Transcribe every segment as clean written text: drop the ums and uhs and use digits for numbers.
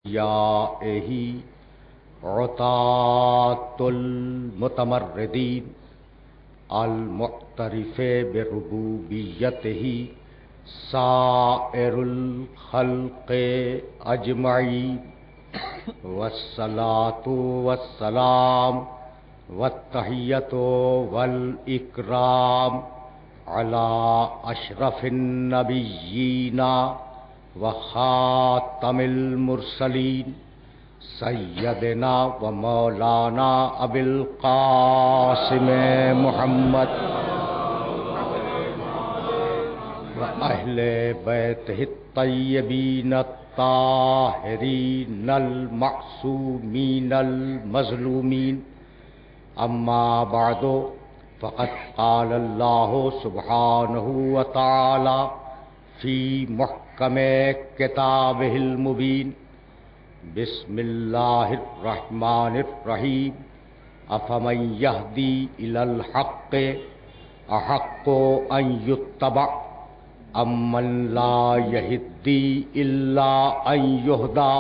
یائہی عطاۃ المتمردین المعترف بربوبیتہ سائر الخلق اجمعین والصلاۃ والسلام والتحیۃ والاکرام علی اشرف النبیین وخاتم المرسلین سیدنا و مولانا ابی القاسم محمد و اہل بیتہ الطیبین الطاہرین المعصومین المظلومین اما بعد فقد قال اللہ سبحانہ وتعالی فی محکم کتابہ المبین بسم اللہ الرحمن الرحیم افمن یہدی الی الحق احق ان یتبع امن لا یہدی الا ان یہدی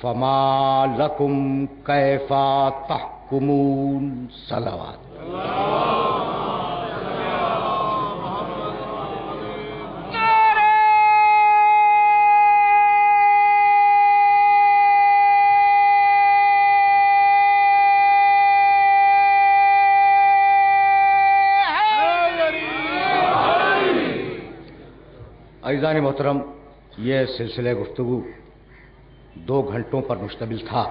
فما لکم کیف تحکمون صلوات عزیزان محترم، یہ سلسلہ گفتگو 2 گھنٹوں پر مشتمل تھا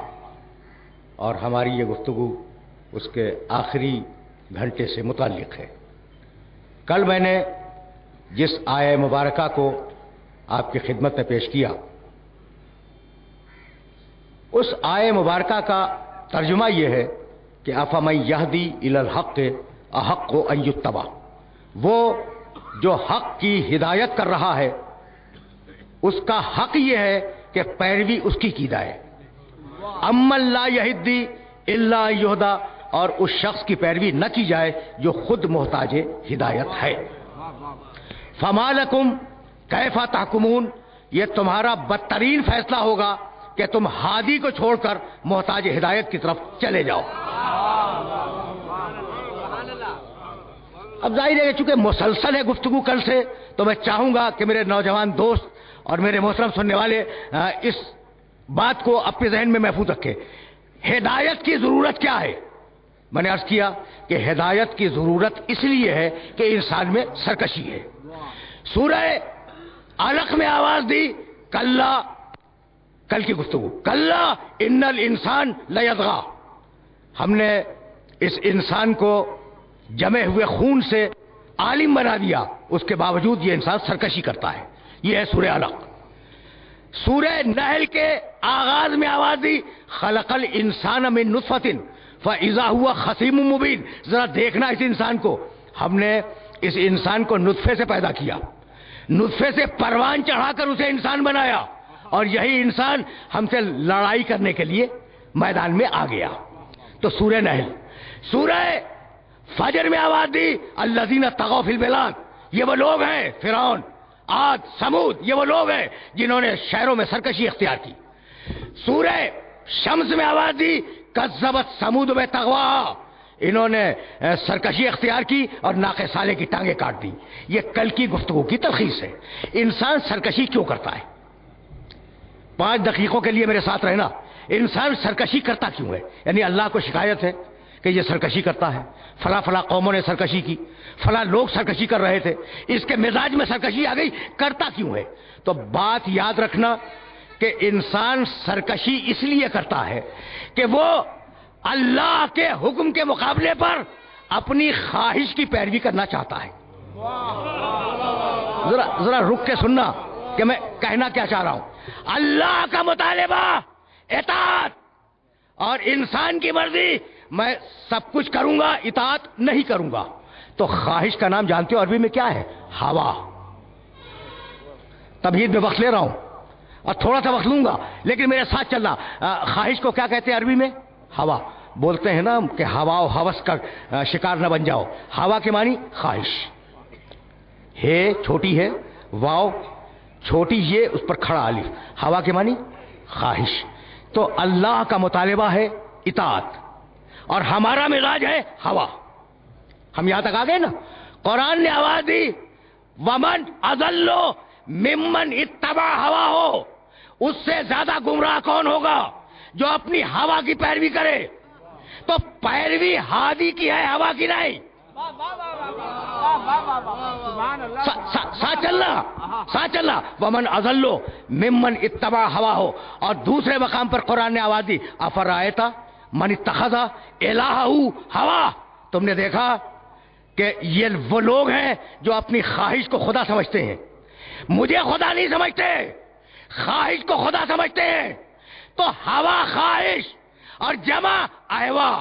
اور ہماری یہ گفتگو اس کے آخری گھنٹے سے متعلق ہے۔ کل میں نے جس آیہ مبارکہ کو آپ کی خدمت میں پیش کیا، اس آیہ مبارکہ کا ترجمہ یہ ہے کہ افمن یہدی الی الحق احق ان یتبع، وہ جو حق کی ہدایت کر رہا ہے اس کا حق یہ ہے کہ پیروی اس کی جائے۔ امن لا یہدی الا یہدی، اور اس شخص کی پیروی نہ کی جائے جو خود محتاج ہدایت ہے۔ فما لکم کیف تحکمون، یہ تمہارا بدترین فیصلہ ہوگا کہ تم ہادی کو چھوڑ کر محتاج ہدایت کی طرف چلے جاؤ۔ اب ظاہر ہے کہ چونکہ مسلسل ہے گفتگو کل سے، تو میں چاہوں گا کہ میرے نوجوان دوست اور میرے محترم سننے والے اس بات کو اپنے ذہن میں محفوظ رکھیں۔ ہدایت کی ضرورت کیا ہے؟ میں نے عرض کیا کہ ہدایت کی ضرورت اس لیے ہے کہ انسان میں سرکشی ہے۔ سورہ علق میں آواز دی کلا، کل کی گفتگو، کلا ان الانسان لیطغی، ہم نے اس انسان کو جمے ہوئے خون سے عالم بنا دیا، اس کے باوجود یہ انسان سرکشی کرتا ہے۔ یہ ہے سورہ علق۔ سورہ نحل کے آغاز میں آواز دی خلق الانسان من نطفۃ فاذا هو خصیم مبین، ذرا دیکھنا اس انسان کو، ہم نے اس انسان کو نطفے سے پیدا کیا، نطفے سے پروان چڑھا کر اسے انسان بنایا، اور یہی انسان ہم سے لڑائی کرنے کے لیے میدان میں آ گیا۔ تو سورہ نحل۔ سورہ فجر میں آواز دی الذین طغوا فی البلاد، یہ وہ لوگ ہیں، فرعون، عاد، سمود، یہ وہ لوگ ہیں جنہوں نے شہروں میں سرکشی اختیار کی۔ سورہ شمس میں آواز دی کذبت ثمود بطغواہا، انہوں نے سرکشی اختیار کی اور ناقہ صالح کی ٹانگیں کاٹ دی۔ یہ کل کی گفتگو کی تلخیص ہے۔ انسان سرکشی کیوں کرتا ہے؟ 5 دقیقوں کے لیے میرے ساتھ رہنا۔ انسان سرکشی کرتا کیوں ہے؟ یعنی اللہ کو شکایت ہے کہ یہ سرکشی کرتا ہے، فلاں فلاں قوموں نے سرکشی کی، فلاں لوگ سرکشی کر رہے تھے، اس کے مزاج میں سرکشی آ گئی، کرتا کیوں ہے؟ تو بات یاد رکھنا کہ انسان سرکشی اس لیے کرتا ہے کہ وہ اللہ کے حکم کے مقابلے پر اپنی خواہش کی پیروی کرنا چاہتا ہے۔ ذرا رک کے سننا کہ میں کہنا کیا چاہ رہا ہوں۔ اللہ کا مطالبہ اطاعت، اور انسان کی مرضی میں سب کچھ کروں گا، اطاعت نہیں کروں گا۔ تو خواہش کا نام جانتے ہو عربی میں کیا ہے؟ ہوا۔ تمہید میں وقت لے رہا ہوں اور تھوڑا سا وقت لوں گا، لیکن میرے ساتھ چلنا۔ خواہش کو کیا کہتے ہیں عربی میں؟ ہوا۔ بولتے ہیں نا کہ ہوا و ہوس کا شکار نہ بن جاؤ۔ ہوا کے معنی خواہش ہے، چھوٹی ہے، واو چھوٹی یہ اس پر کھڑا الف، ہوا کے معنی خواہش. تو اللہ کا مطالبہ ہے اطاعت اور ہمارا مزاج ہے ہوا. ہم یہاں تک آ گئے نا. قرآن نے آواز دی ومن اضل ممن اتبع ہوا ہو. اس سے زیادہ گمراہ کون ہوگا؟ جو اپنی ہوا کی پیروی کرے. تو پیروی ہادی کی ہے، ہوا کی نہیں. ساتھ چلنا ومن اضل ممن اتبع ہوا ہو. اور دوسرے مقام پر قرآن نے آواز دی افرأیت من اتخذ الہہ ہوا. تم نے دیکھا کہ یہ وہ لوگ ہیں جو اپنی خواہش کو خدا سمجھتے ہیں. مجھے خدا نہیں سمجھتے، خواہش کو خدا سمجھتے ہیں. تو ہوا خواہش اور جمع اہوا.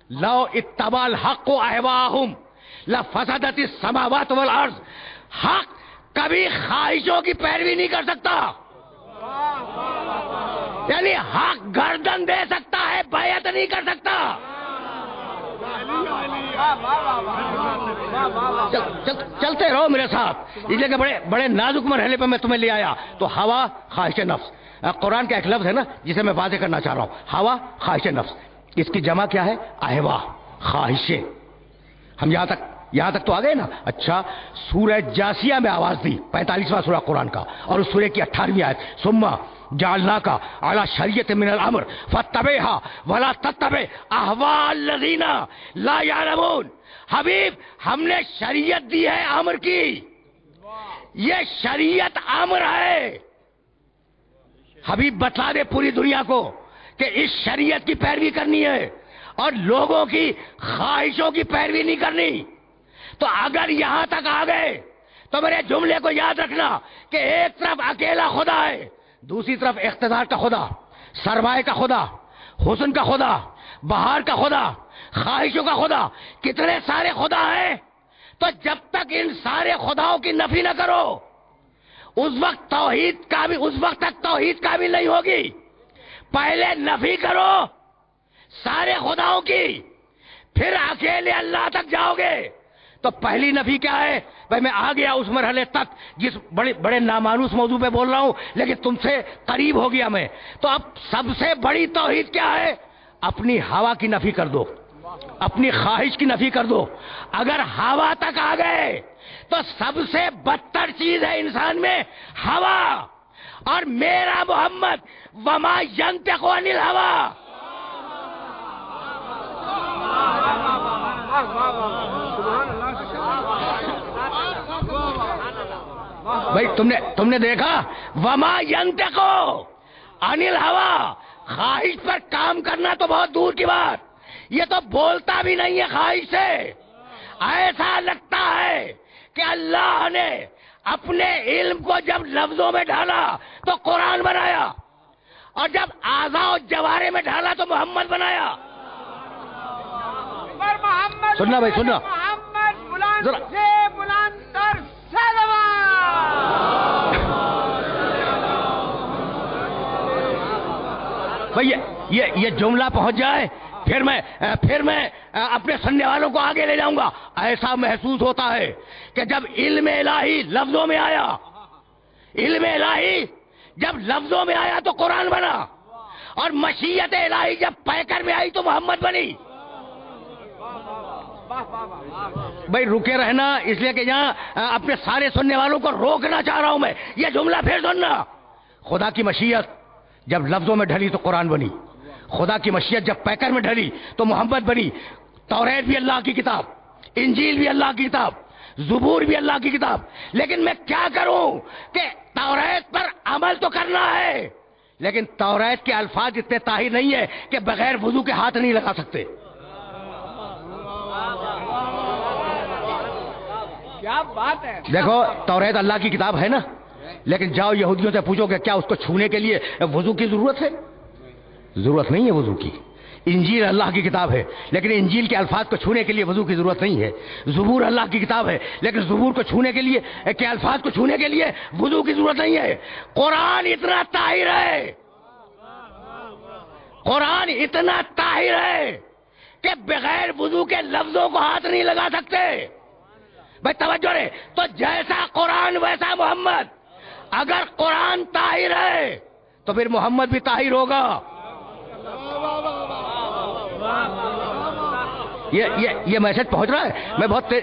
لو اتبع الحق اہواہم لفسدت السماوات والارض. حق کبھی خواہشوں کی پیروی نہیں کر سکتا. یعنی حق گردن دے سکتا ہے، بیعت نہیں کر سکتا. چلتے رہو میرے ساتھ، اس لیے کہ بڑے نازک مرحلے پہ میں تمہیں لے آیا. تو ہوا خواہش نفس. قرآن کا ایک لفظ ہے نا جسے میں واضح کرنا چاہ رہا ہوں، ہوا خواہش نفس. اس کی جمع کیا ہے؟ اہوا، خواہشیں. ہم یہاں تک تو آ گئے نا. اچھا، سورہ جاسیہ میں آواز دی، 45واں سورہ قرآن کا، اور اس سورہ کی 18ویں آیت ثم جعلناک علی شریعۃ من الامر فاتبعها ولا تتبع اهواء الذین لا یعلمون. حبیب، ہم نے شریعت دی ہے امر کی. یہ شریعت امر ہے. حبیب بتا دے پوری دنیا کو کہ اس شریعت کی پیروی کرنی ہے اور لوگوں کی خواہشوں کی پیروی نہیں کرنی. تو اگر یہاں تک آ گئے تو میرے جملے کو یاد رکھنا کہ ایک طرف اکیلا خدا ہے، دوسری طرف اقتدار کا خدا، سرمایہ کا خدا، حسن کا خدا، بہار کا خدا، خواہشوں کا خدا. کتنے سارے خدا ہیں. تو جب تک ان سارے خداؤں کی نفی نہ کرو اس وقت تک توحید کامل نہیں ہوگی. پہلے نفی کرو سارے خداؤں کی، پھر اکیلے اللہ تک جاؤ گے. تو پہلی نفی کیا ہے؟ بھائی میں آ گیا اس مرحلے تک جس بڑے نامانوس موضوع پہ بول رہا ہوں، لیکن تم سے قریب ہو گیا میں. تو اب سب سے بڑی توحید کیا ہے؟ اپنی ہوا کی نفی کر دو، اپنی خواہش کی نفی کر دو. اگر ہوا تک آ گئے تو سب سے بدتر چیز ہے انسان میں ہوا. اور میرا محمد وما ینطق عن الہوی. بھائی تم نے دیکھا وما ینطق عن الہوی. خواہش پر کام کرنا تو بہت دور کی بات، یہ تو بولتا بھی نہیں ہے خواہش سے. ایسا لگتا ہے کہ اللہ نے اپنے علم کو جب لفظوں میں ڈھالا تو قرآن بنایا، اور جب اعضاء و جوارح میں ڈھالا تو محمد بنایا. سننا بھائی، سننا بھائی یہ جملہ پہنچ جائے پھر میں اپنے سننے والوں کو آگے لے جاؤں گا. ایسا محسوس ہوتا ہے کہ جب علم الہی لفظوں میں آیا، علم الہی جب لفظوں میں آیا تو قرآن بنا، اور مشیت الہی جب پیکر میں آئی تو محمد بنی. بھائی رکے رہنا، اس لیے کہ یہاں اپنے سارے سننے والوں کو روکنا چاہ رہا ہوں میں. یہ جملہ پھر سننا. خدا کی مشیت جب لفظوں میں ڈھلی تو قرآن بنی، خدا کی مشیت جب پیکر میں ڈھلی تو محمد بنی. توریت بھی اللہ کی کتاب، انجیل بھی اللہ کی کتاب، زبور بھی اللہ کی کتاب. لیکن میں کیا کروں کہ توریت پر عمل تو کرنا ہے، لیکن توریت کے الفاظ اتنے طاہر نہیں ہے کہ بغیر وضو کے ہاتھ نہیں لگا سکتے. کیا بات ہے. دیکھو توریت اللہ کی کتاب ہے نا، لیکن جاؤ یہودیوں سے پوچھو کہ کیا اس کو چھونے کے لیے وضو کی ضرورت ہے؟ ضرورت نہیں ہے وضو کی. انجیل اللہ کی کتاب ہے، لیکن انجیل کے الفاظ کو چھونے کے لیے وضو کی ضرورت نہیں ہے. زبور اللہ کی کتاب ہے، لیکن زبور کو چھونے کے لیے کے الفاظ کو چھونے کے لیے وضو کی ضرورت نہیں ہے. قرآن اتنا طاہر ہے، قرآن اتنا طاہر ہے کہ بغیر وضو کے لفظوں کو ہاتھ نہیں لگا سکتے. بھائی توجہ رہے. تو جیسا قرآن ویسا محمد. اگر قرآن طاہر ہے تو تو پھر محمد بھی طاہر ہوگا. یہ میسج پہنچ رہا ہے؟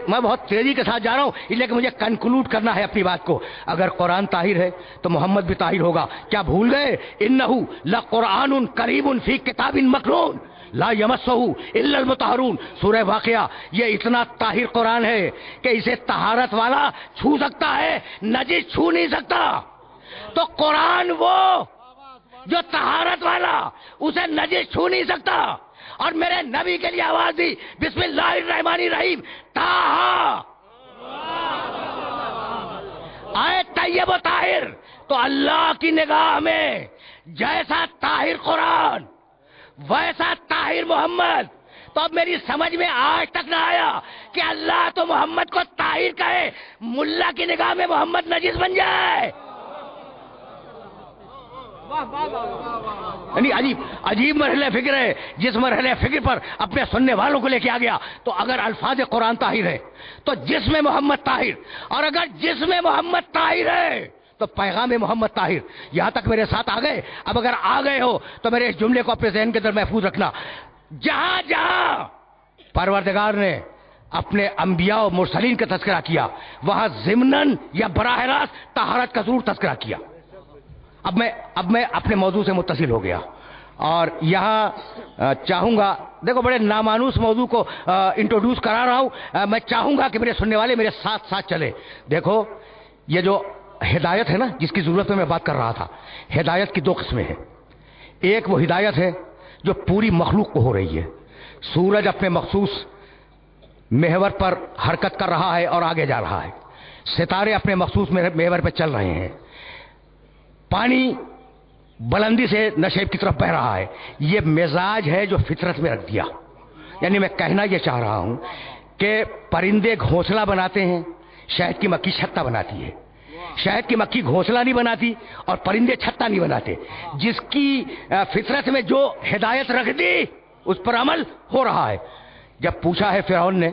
میں بہت تیزی کے ساتھ جا رہا ہوں اس لیے کہ مجھے کنکلوڈ کرنا ہے اپنی بات کو. اگر قرآن طاہر ہے تو محمد بھی طاہر ہوگا. کیا بھول گئے؟ انہو لقرآن کریم فی کتاب مکنون لا یمسہ الا المطہرون. سورہ واقعہ. یہ اتنا طاہر قرآن ہے کہ اسے طہارت والا چھو سکتا ہے، نجس چھو نہیں سکتا. تو قرآن وہ جو طہارت والا، اسے نجس چھو نہیں سکتا. اور میرے نبی کے لیے آواز دی، بسم اللہ الرحمن الرحیم، طٰہٰ. آئے طیب و طاہر. تو اللہ کی نگاہ میں جیسا طاہر قرآن ویسا طاہر محمد. تو اب میری سمجھ میں آج تک نہ آیا کہ اللہ تو محمد کو طاہر کہے، ملا کی نگاہ میں محمد نجس بن جائے. یعنی عجیب مرحلہ فکر ہے، جس مرحلہ فکر پر اپنے سننے والوں کو لے کے آ گیا. تو اگر الفاظ قرآن طاہر ہے تو جسم محمد طاہر، اور اگر جسم محمد طاہر ہے تو پیغام محمد طاہر. یہاں تک میرے ساتھ آ گئے؟ اب اگر آ گئے ہو تو میرے اس جملے کو اپنے ذہن کے اندر محفوظ رکھنا. جہاں جہاں پروردگار نے اپنے انبیاء و مرسلین کا تذکرہ کیا، وہاں ضمناً یا براہ راست طہارت کا ضرور تذکرہ کیا. اب میں اپنے موضوع سے متصل ہو گیا اور یہاں چاہوں گا، دیکھو بڑے نامانوس موضوع کو انٹروڈیوس کرا رہا ہوں. میں چاہوں گا کہ میرے سننے والے میرے ساتھ ساتھ چلے. دیکھو یہ جو ہدایت ہے نا، جس کی ضرورت میں بات کر رہا تھا، ہدایت کی دو قسمیں ہیں. ایک وہ ہدایت ہے جو پوری مخلوق کو ہو رہی ہے. سورج اپنے مخصوص محور پر حرکت کر رہا ہے اور آگے جا رہا ہے. ستارے اپنے مخصوص محور پہ چل رہے ہیں. پانی بلندی سے نشیب کی طرف بہ رہا ہے. یہ مزاج ہے جو فطرت میں رکھ دیا. یعنی میں کہنا یہ چاہ رہا ہوں کہ پرندے گھونسلہ بناتے ہیں، شہد کی مکھی چھتہ بناتی ہے. شہد کی مکھی گھونسلہ نہیں بناتی اور پرندے چھتہ نہیں بناتے. جس کی فطرت میں جو ہدایت رکھ دی اس پر عمل ہو رہا ہے. جب پوچھا ہے فرعون نے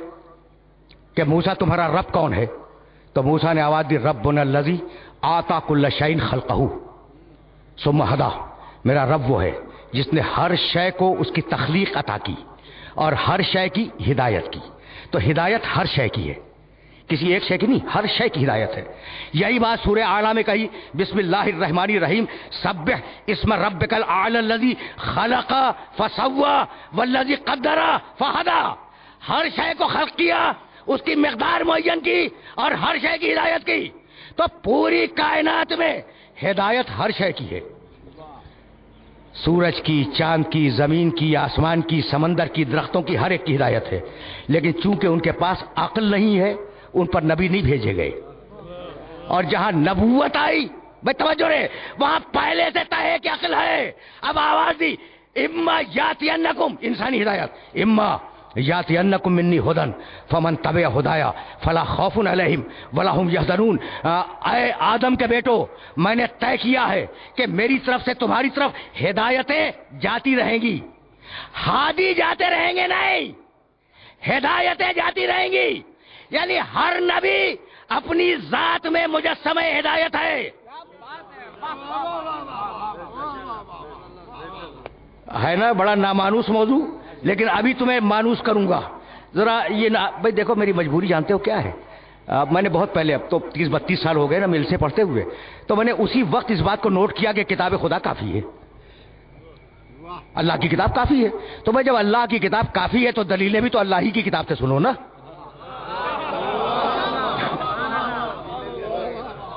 کہ موسیٰ تمہارا رب کون ہے، تو موسیٰ نے آواز دی، ربنا الذی آتا کل شیء خلقہ ثم ہدی. میرا رب وہ ہے جس نے ہر شے کو اس کی تخلیق عطا کی اور ہر شے کی ہدایت کی. تو ہدایت ہر شے کی ہے، کسی ایک شے کی نہیں، ہر شے کی ہدایت ہے. یہی بات سورہ اعلیٰ میں کہی، بسم اللہ الرحمن الرحیم، سبح اسم ربک الاعلی الذی خلق فسوی والذی قدر فہدی. ہر شے کو خلق کیا، اس کی مقدار معین کی اور ہر شے کی ہدایت کی. تو پوری کائنات میں ہدایت ہر شے کی ہے. سورج کی، چاند کی، زمین کی، آسمان کی، سمندر کی، درختوں کی، ہر ایک کی ہدایت ہے. لیکن چونکہ ان کے پاس عقل نہیں ہے، ان پر نبی نہیں بھیجے گئے. اور جہاں نبوت آئی، بھائی توجہ رہے، وہاں پہلے سے طے ہے کہ عقل ہے. اب آواز دی، اما یاتینکم، انسانی ہدایت، اما یاتینکم منی ہدی فمن تبع ہدایا فلا خوف علیہم ولا هم یحزنون. اے آدم کے بیٹو، میں نے طے کیا ہے کہ میری طرف سے تمہاری طرف ہدایتیں جاتی رہیں گی. ہادی جاتے رہیں گے نہیں، ہدایتیں جاتی رہیں گی. یعنی ہر نبی اپنی ذات میں مجسمہ ہدایت ہے. ہے نا بڑا نامانوس موضوع، لیکن ابھی تمہیں مانوس کروں گا. ذرا یہ بھائی دیکھو، میری مجبوری جانتے ہو کیا ہے؟ میں نے بہت پہلے، اب تو 30-32 سال ہو گئے نا مل سے پڑھتے ہوئے، تو میں نے اسی وقت اس بات کو نوٹ کیا کہ کتاب خدا کافی ہے، اللہ کی کتاب کافی ہے. تو بھائی جب اللہ کی کتاب کافی ہے تو دلیلیں بھی تو اللہ ہی کی کتاب سے سنو نا.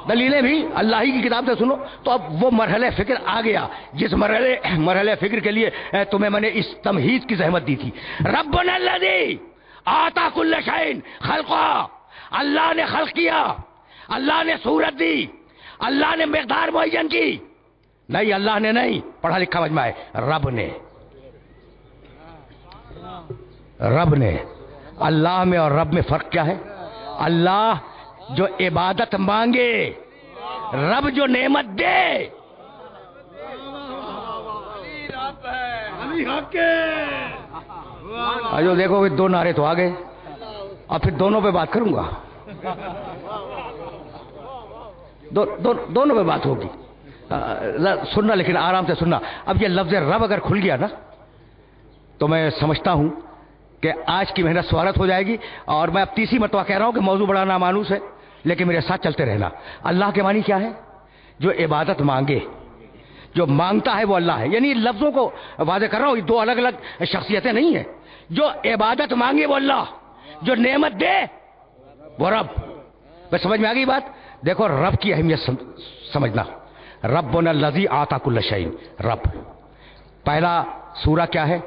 دلیلیں بھی اللہ ہی کی کتاب سے سنو. تو اب وہ مرحلہ فکر آ گیا جس مرحلہ فکر کے لیے تمہیں میں نے اس تمہید کی زحمت دی تھی. ربنا الذی آتا کل شیء خلقہ، اللہ نے خلق کیا، اللہ نے صورت دی، اللہ نے مقدار معین کی. نہیں، اللہ نے نہیں، پڑھا لکھا مجمع ہے، رب نے. رب نے. اللہ میں اور رب میں فرق کیا ہے؟ اللہ جو عبادت مانگے، رب جو نعمت دے. جو دیکھو دو نعرے تو آ گئے، اور پھر دونوں پہ بات کروں گا. دونوں پہ بات ہوگی. سننا لیکن آرام سے سننا. اب یہ لفظ رب اگر کھل گیا نا تو میں سمجھتا ہوں کہ آج کی محنت سوارت ہو جائے گی. اور میں اب تیسری مرتبہ کہہ رہا ہوں کہ موضوع بڑا نامانوس ہے لیکن میرے ساتھ چلتے رہنا. اللہ کے معنی کیا ہے؟ جو عبادت مانگے. جو مانگتا ہے وہ اللہ ہے. یعنی لفظوں کو واضح کر رہا ہوں, یہ دو الگ الگ شخصیتیں نہیں ہیں. جو عبادت مانگے وہ اللہ, جو نعمت دے وہ رب. بس سمجھ میں آ گئی بات. دیکھو رب کی اہمیت سمجھنا. ربنا الذی اعطی کل شیء. رب پہلا سورہ کیا ہے؟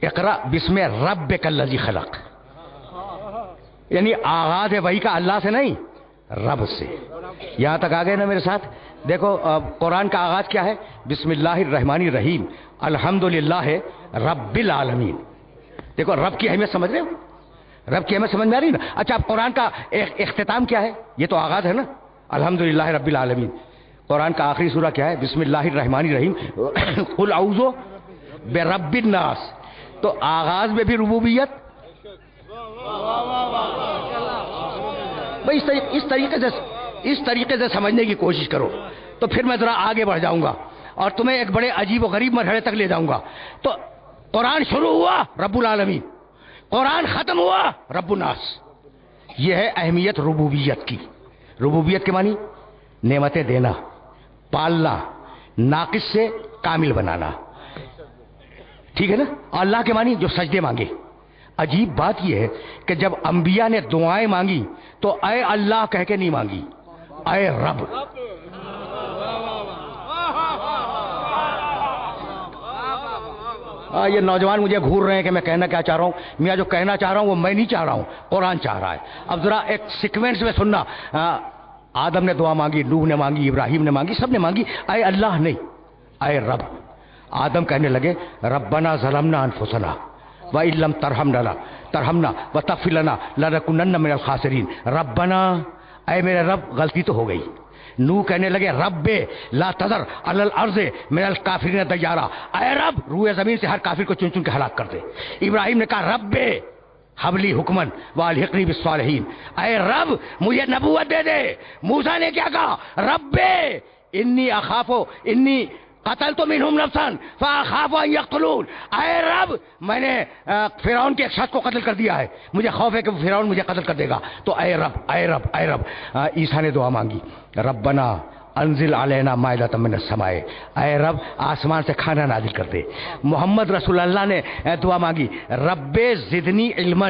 اقرا بسم ربک الذی خلق. یعنی آغاز ہے وحی کا اللہ سے نہیں, رب سے. یہاں تک آ گئے نا میرے ساتھ. دیکھو قرآن کا آغاز کیا ہے؟ بسم اللہ الرحمن الرحیم الحمدللہ رب العالمین. دیکھو رب کی اہمیت سمجھ رہے ہو؟ رب کی اہمیت سمجھ میں آ رہی ہے نا. اچھا اب قرآن کا اختتام کیا ہے؟ یہ تو آغاز ہے نا, الحمدللہ رب العالمین. قرآن کا آخری سورہ کیا ہے؟ بسم اللہ الرحمن الرحیم قل اعوذ برب الناس. تو آغاز میں بھی ربوبیت. بھائی اس طریقے سے سمجھنے کی کوشش کرو تو پھر میں ذرا آگے بڑھ جاؤں گا اور تمہیں ایک بڑے عجیب و غریب مرحلے تک لے جاؤں گا. تو قرآن شروع ہوا رب العالمین, قرآن ختم ہوا رب الناس. یہ ہے اہمیت ربوبیت کی. ربوبیت کے معنی نعمتیں دینا, پالنا, ناقص سے کامل بنانا. ٹھیک ہے نا. اللہ کے معنی جو سجدے مانگے. عجیب بات یہ ہے کہ جب انبیاء نے دعائیں مانگی تو اے اللہ کہہ کے نہیں مانگی, اے رب. یہ نوجوان مجھے گھور رہے ہیں کہ میں کہنا کیا چاہ رہا ہوں. میں جو کہنا چاہ رہا ہوں وہ میں نہیں چاہ رہا ہوں, قرآن چاہ رہا ہے. اب ذرا ایک سیکوینس میں سننا. آدم نے دعا مانگی, نوح نے مانگی, ابراہیم نے مانگی, سب نے مانگی, اے اللہ نہیں, اے رب. آدم کہنے لگے ربنا ظلمنا انفسنا وَإِن لَّمْ تَرْحَمْنَا وَتَغْفِرْ لَنَا لَنَكُونَنَّ مِنَ الْخَاسِرِينَ. ربنا, اے میرے رب غلطی تو ہو گئی. نوح کہنے لگے رب لا تذر علی الارض من الکافرین دیارا, اے رب روئے زمین سے ہر کافر کو چن چن کے ہلاک کر دے. ابراہیم نے کہا رب حبلی حکمن والحقنی بالصالحین, اے رب مجھے نبوت دے دے. موسیٰ نے کیا کہا رب انی اخافو انی قتلت منہم نفسا فاخاف ان یقتلون, اے رب میں نے فرعون کے ایک شخص کو قتل کر دیا ہے, مجھے خوف ہے کہ فرعون مجھے قتل کر دے گا. تو اے رب اے رب اے رب. عیسیٰ نے دعا مانگی ربنا انزل علینا مائدۃ من السماء, اے رب آسمان سے کھانا نازل کر دے. محمد رسول اللہ نے دعا مانگی رب زدنی علما,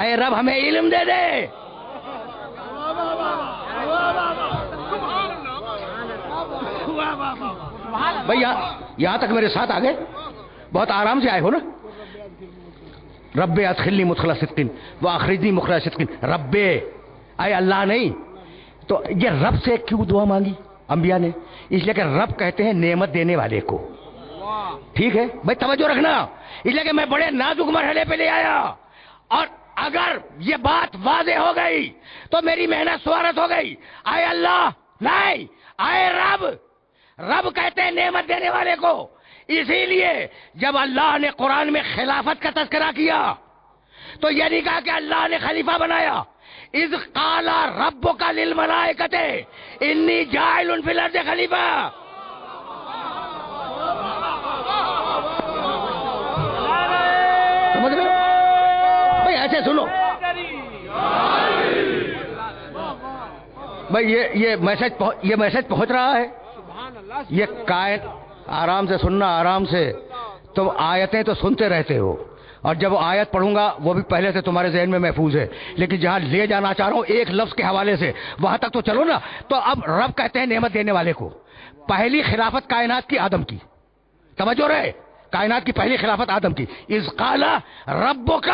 اے رب ہمیں علم دے دے. بھائی یہاں تک میرے ساتھ آ گئے, بہت آرام سے آئے ہو نا. رب ادخلنی مدخل صدق واخرجنی مخرج صدق. رب اے اللہ نہیں. تو یہ رب سے کیوں دعا مانگی انبیاء نے؟ اس لیے کہ رب کہتے ہیں نعمت دینے والے کو. ٹھیک ہے بھائی, توجہ رکھنا. اس لیے کہ میں بڑے نازک مرحلے پہ لے آیا, اور اگر یہ بات واضح ہو گئی تو میری محنت سوارت ہو گئی. اے اللہ نہیں, اے رب. رب کہتے ہیں نعمت دینے والے کو. اسی لیے جب اللہ نے قرآن میں خلافت کا تذکرہ کیا تو یہ نہیں کہا کہ اللہ نے خلیفہ بنایا. اذ قال ربک للملائکۃ انی جاعل فی الارض خلیفہ. سمجھ رہے ہو بھائی؟ ایسے سنو بھائی, یہ میسج پہنچ رہا ہے. یہ کائن آرام سے سننا, آرام سے. تم آیتیں تو سنتے رہتے ہو اور جب آیت پڑھوں گا وہ بھی پہلے سے تمہارے ذہن میں محفوظ ہے, لیکن جہاں لے جانا چاہ رہا ہوں ایک لفظ کے حوالے سے وہاں تک تو چلو نا. تو اب رب کہتے ہیں نعمت دینے والے کو. پہلی خلافت کائنات کی آدم کی. توجہ رہے, کائنات کی پہلی خلافت آدم کی. اذ قال ربک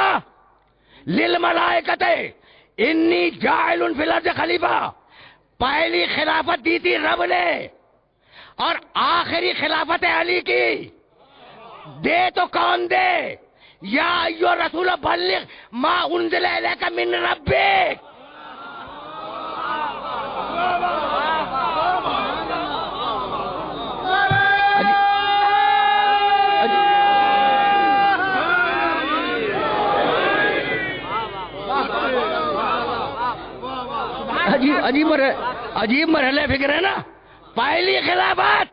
للملائکۃ انی جاعل فی الارض خلیفہ. پہلی خلافت دی تھی رب نے, اور آخری خلافت علی کی. دے تو کون دے؟ یا ایھا الرسول بلغ ما انزل الیک من ربک. عجیب مرحلے فکر ہے نا. پہلی خلافت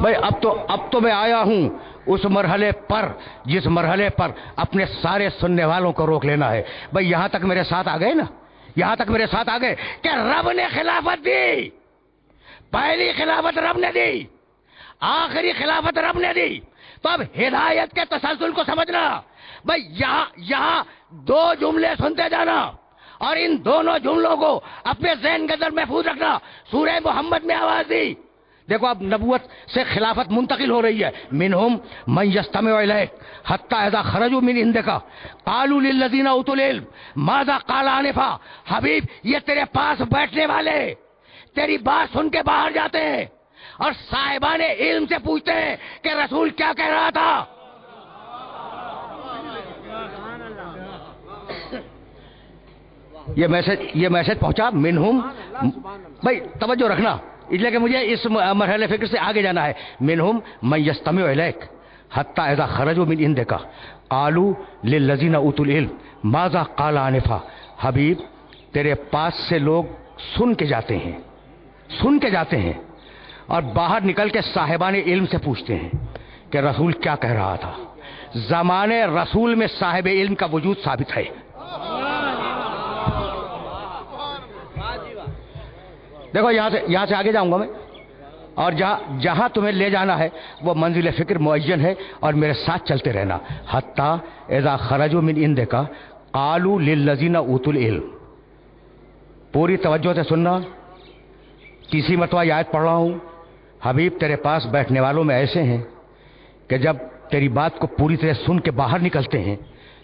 بھائی اب تو میں آیا ہوں اس مرحلے پر جس مرحلے پر اپنے سارے سننے والوں کو روک لینا ہے. بھائی یہاں تک میرے ساتھ آ گئے نا, یہاں تک میرے ساتھ آ گئے کہ رب نے خلافت دی. پہلی خلافت رب نے دی, آخری خلافت رب نے دی. تو اب ہدایت کے تسلسل کو سمجھنا. بھائی یہاں دو جملے سنتے جانا اور ان دونوں جملوں کو اپنے ذہن کے اندر محفوظ رکھنا. سورہ محمد میں آواز دی. دیکھو اب نبوت سے خلافت منتقل ہو رہی ہے. منہم من یستمع الیک حتی اذا خرجوا من عندک قالوا للذین اوتوا العلم ماذا قال آنفا. حبیب یہ تیرے پاس بیٹھنے والے تیری بات سن کے باہر جاتے ہیں اور صاحبان علم سے پوچھتے ہیں کہ رسول کیا کہہ رہا تھا. یہ میسج پہنچا. منہم, بھائی توجہ رکھنا اس لیے کہ مجھے اس مرحلے فکر سے آگے جانا ہے. منہم من یستمع الیک حتی اذا خرجوا من عندک قالوا للذین اوتوا العلم ماذا قال آنفا. حبیب تیرے پاس سے لوگ سن کے جاتے ہیں اور باہر نکل کے صاحبان علم سے پوچھتے ہیں کہ رسول کیا کہہ رہا تھا. زمانے رسول میں صاحب علم کا وجود ثابت ہے. دیکھو یہاں سے آگے جاؤں گا میں, اور جہاں تمہیں لے جانا ہے وہ منزل فکر معین ہے اور میرے ساتھ چلتے رہنا. حتی اذا خرجوا من عندک قالوا للذین اوتوا العلم. پوری توجہ سے سننا, تیسری مرتبہ یہ آیت پڑھ رہا ہوں. حبیب تیرے پاس بیٹھنے والوں میں ایسے ہیں کہ جب تیری بات کو پوری طرح سن کے باہر نکلتے ہیں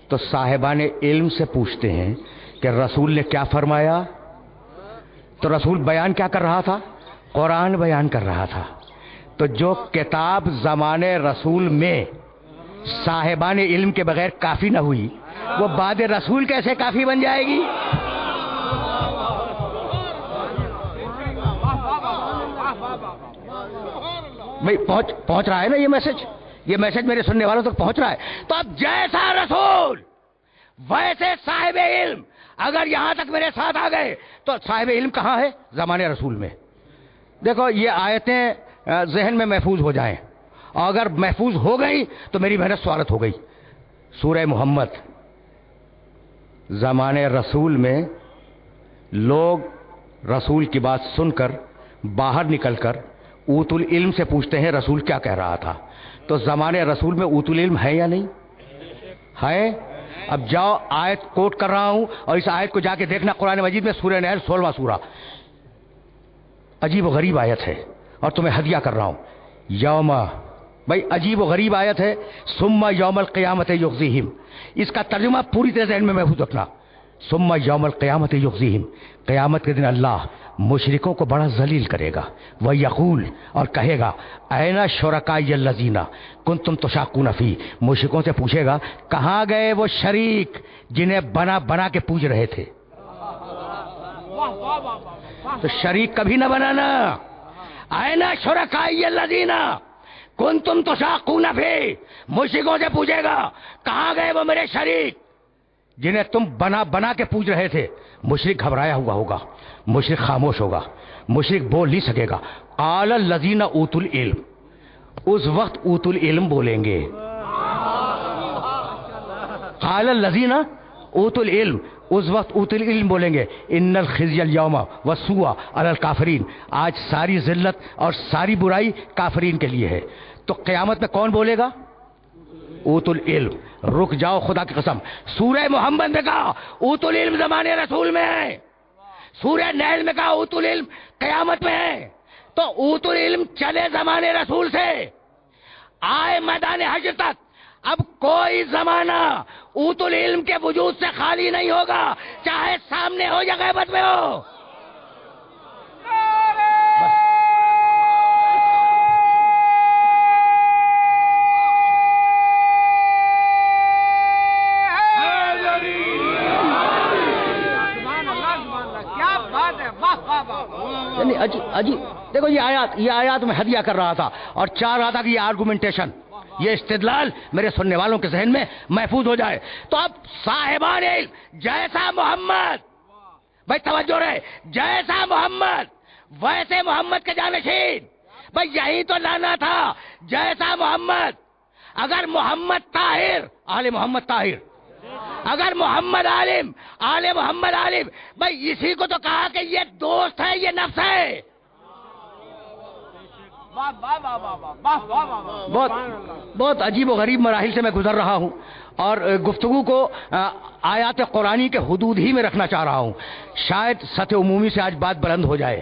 تو صاحبان علم سے پوچھتے ہیں کہ رسول نے کیا فرمایا. تو رسول بیان کیا کر رہا تھا؟ قرآن بیان کر رہا تھا. تو جو کتاب زمانے رسول میں صاحبان علم کے بغیر کافی نہ ہوئی وہ بعد رسول کیسے کافی بن جائے گی؟ بھائی پہنچ رہا ہے نا یہ میسج میرے سننے والوں تک پہنچ رہا ہے. تو اب جیسا رسول ویسے صاحب علم. اگر یہاں تک میرے ساتھ آ گئے تو صاحب علم کہاں ہے؟ زمانے رسول میں. دیکھو یہ آیتیں ذہن میں محفوظ ہو جائیں, اور اگر محفوظ ہو گئی تو میری محنت سوارت ہو گئی. سورہ محمد. زمانے رسول میں لوگ رسول کی بات سن کر باہر نکل کر اوت العلم سے پوچھتے ہیں رسول کیا کہہ رہا تھا. تو زمانے رسول میں اوت العلم ہے یا نہیں ہے؟ اب جاؤ, آیت کوٹ کر رہا ہوں اور اس آیت کو جا کے دیکھنا قرآن مجید میں سورہ نحل 16واں سورہ. عجیب و غریب آیت ہے اور تمہیں ہدیہ کر رہا ہوں. یوم, بھائی عجیب و غریب آیت ہے. ثم یوم القیامت یخزیہم. اس کا ترجمہ پوری طرح ذہن میں محفوظ رکھنا. ثم یوم القیامت یخزیہم. قیامت کے دن اللہ مشرکوں کو بڑا ذلیل کرے گا. وہ یقول, اور کہے گا این شرکائی الذین کنتم تشاقون فی. مشرکوں سے پوچھے گا کہاں گئے وہ شریک جنہیں بنا کے پوج رہے تھے. تو شریک کبھی نہ بنانا. این شرکائی الذین کنتم تشاقون فی. مشرکوں سے پوچھے گا کہاں گئے وہ میرے شریک جنہیں تم بنا کے پوج رہے تھے. مشرک گھبرایا ہوا ہوگا, مشرک خاموش ہوگا, مشرک بول نہیں سکے گا. قال الذین اوتوا العلم. اس وقت اوتوا العلم بولیں گے. قال الذین اوتوا العلم. اس وقت اوتوا العلم بولیں گے ان الخزي اليوم والسوء علی الکافرین. آج ساری ذلت اور ساری برائی کافرین کے لیے ہے. تو قیامت میں کون بولے گا؟ اوت العلم. رک جاؤ, خدا کی قسم. سورہ محمد میں کہا اوت العلم زمانے رسول میں ہے. سورہ نحل میں کہا اوت العلم قیامت میں ہے. تو اوت العلم چلے زمانے رسول سے آئے میدان حشر تک. اب کوئی زمانہ اوت العلم کے وجود سے خالی نہیں ہوگا, چاہے سامنے ہو یا غیبت میں ہو. عجیب. دیکھو یہ آیات میں ہدیہ کر رہا تھا اور چاہ رہا تھا کہ یہ آرگومنٹیشن, یہ استدلال میرے سننے والوں کے ذہن میں محفوظ ہو جائے. تو اب صاحبان علم جیسا محمد, بھائی توجہ رہے, جیسا محمد ویسے محمد کے جانشین. بھائی یہی تو لانا تھا، جیسا محمد. اگر محمد طاہر آل محمد طاہر، اگر محمد عالم آل محمد عالم، بھائی اسی کو تو کہا کہ یہ دوست ہے، یہ نفس ہے. بہت عجیب و غریب مراحل سے میں گزر رہا ہوں اور گفتگو کو آیات قرآنی کے حدود ہی میں رکھنا چاہ رہا ہوں. شاید سطح عمومی سے آج بات بلند ہو جائے،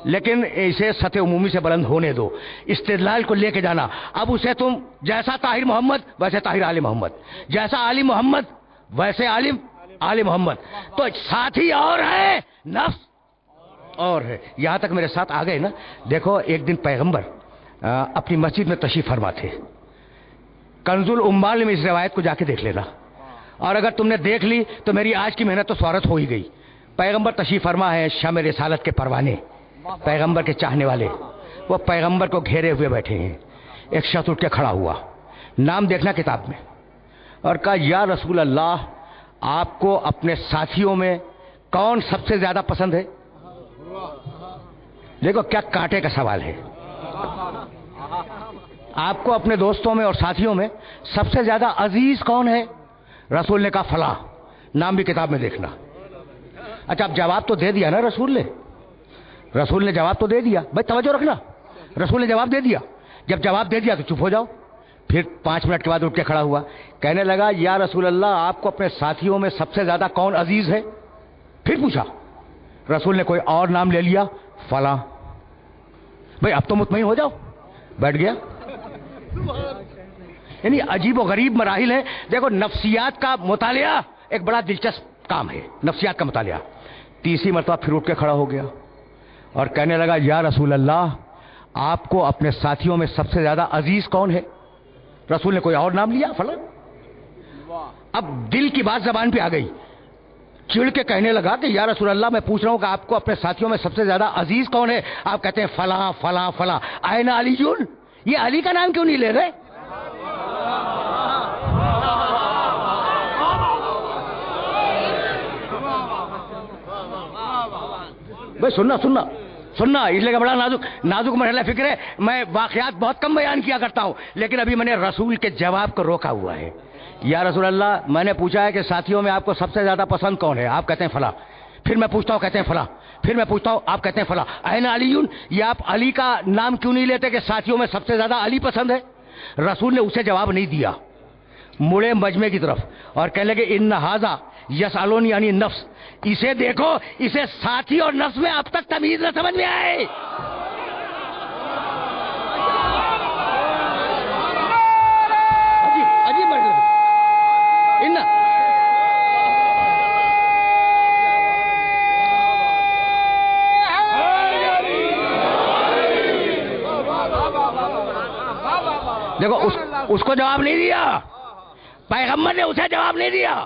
لیکن اسے سطح عمومی سے بلند ہونے دو. استدلال کو لے کے جانا. اب اسے تم جیسا طاہر محمد ویسے طاہر آل محمد، جیسا عالم محمد ویسے عالم آل محمد. تو ساتھی اور ہے، نفس اور ہے. یہاں تک میرے ساتھ آ گئے نا. دیکھو ایک دن پیغمبر اپنی مسجد میں تشریف فرما تھے. کنز العمال میں اس روایت کو جا کے دیکھ لینا، اور اگر تم نے دیکھ لی تو میری آج کی محنت تو سوارت ہو ہی گئی. پیغمبر تشریف فرما ہے، شمع رسالت کے پروانے، پیغمبر کے چاہنے والے، وہ پیغمبر کو گھیرے ہوئے بیٹھے ہیں. ایک شخص اٹھ کے کھڑا ہوا، نام دیکھنا کتاب میں، اور کہا یا رسول اللہ، آپ کو اپنے ساتھیوں میں کون سب سے زیادہ پسند ہے؟ دیکھو کیا کانٹے کا سوال ہے. آپ کو اپنے دوستوں میں اور ساتھیوں میں سب سے زیادہ عزیز کون ہے؟ رسول نے کہا فلاں، نام بھی کتاب میں دیکھنا. اچھا اب جواب تو دے دیا نا رسول نے جواب تو دے دیا. بھائی توجہ رکھنا، رسول نے جواب دے دیا. جب جواب دے دیا تو چپ ہو جاؤ. پھر 5 منٹ کے بعد اٹھ کے کھڑا ہوا، کہنے لگا یا رسول اللہ، آپ کو اپنے ساتھیوں میں سب سے زیادہ کون عزیز ہے؟ پھر پوچھا، رسول نے کوئی اور نام لے لیا، فلاں. بھائی اب تو مطمئن ہو جاؤ. بیٹھ گیا. یعنی عجیب و غریب مراحل ہیں. دیکھو نفسیات کا مطالعہ ایک بڑا دلچسپ کام ہے، نفسیات کا مطالعہ. تیسری مرتبہ پھر اٹھ کے کھڑا ہو گیا اور کہنے لگا یا رسول اللہ، آپ کو اپنے ساتھیوں میں سب سے زیادہ عزیز کون ہے؟ رسول نے کوئی اور نام لیا، فلاں. اب دل کی بات زبان پہ آ گئی، چڑ کے کہنے لگا کہ یا رسول اللہ، میں پوچھ رہا ہوں کہ آپ کو اپنے ساتھیوں میں سب سے زیادہ عزیز کون ہے؟ آپ کہتے ہیں فلاں فلاں فلاں. آئے نا علی جون، یہ علی کا نام کیوں نہیں لے رہے؟ بھائی سننا اس لیے کہ بڑا نازک مرحلہ فکر ہے. میں واقعات بہت کم بیان کیا کرتا ہوں، لیکن ابھی میں نے رسول کے جواب کو روکا ہوا ہے. یا رسول اللہ، میں نے پوچھا ہے کہ ساتھیوں میں آپ کو سب سے زیادہ پسند کون ہے؟ آپ کہتے ہیں فلاں. پھر میں پوچھتا ہوں، کہتے ہیں فلاں. پھر میں پوچھتا ہوں، آپ کہتے ہیں فلاں. این علیون، یہ آپ علی کا نام کیوں نہیں لیتے کہ ساتھیوں میں سب سے زیادہ علی پسند ہے؟ رسول نے اسے جواب نہیں دیا، مڑے مجمع کی طرف اور کہنے لگے ان ھذا یسالون یعنی نفس. اسے دیکھو، اسے ساتھی اور نفس میں اب تک تمیز نہ سمجھ میں آئے. عجیب دیکھو اس کو جواب نہیں دیا، پیغمبر نے اسے جواب نہیں دیا.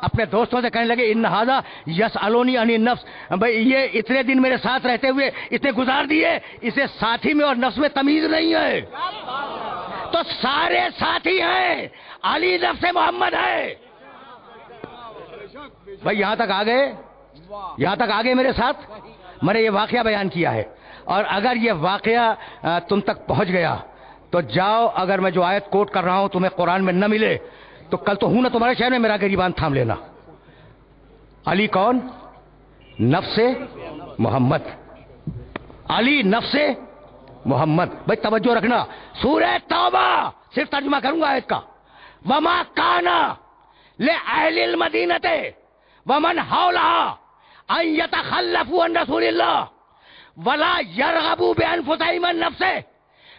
اپنے دوستوں سے کہنے لگے ان ھذا یسالونی عن النفس. بھائی یہ اتنے دن میرے ساتھ رہتے ہوئے اتنے گزار دیے، اسے ساتھی میں اور نفس میں تمیز نہیں ہے. تو سارے ساتھی ہیں، علی نفس محمد ہے. بھائی یہاں تک آ گئے میرے ساتھ. میں نے یہ واقعہ بیان کیا ہے، اور اگر یہ واقعہ تم تک پہنچ گیا تو جاؤ، اگر میں جو آیت کوٹ کر رہا ہوں تمہیں قرآن میں نہ ملے تو کل تو ہوں نا تمہارے شہر میں، میرا گریبان تھام لینا. علی کون؟ نفس محمد. علی نفس محمد. بھائی توجہ رکھنا، سورہ توبہ صرف ترجمہ کروں گا آیت کا. وما کانا لأہل المدینۃ ومن حولہا ان یتخلفوا عن رسول اللہ ولا یرغبوا بانفسہم عن نفسہ.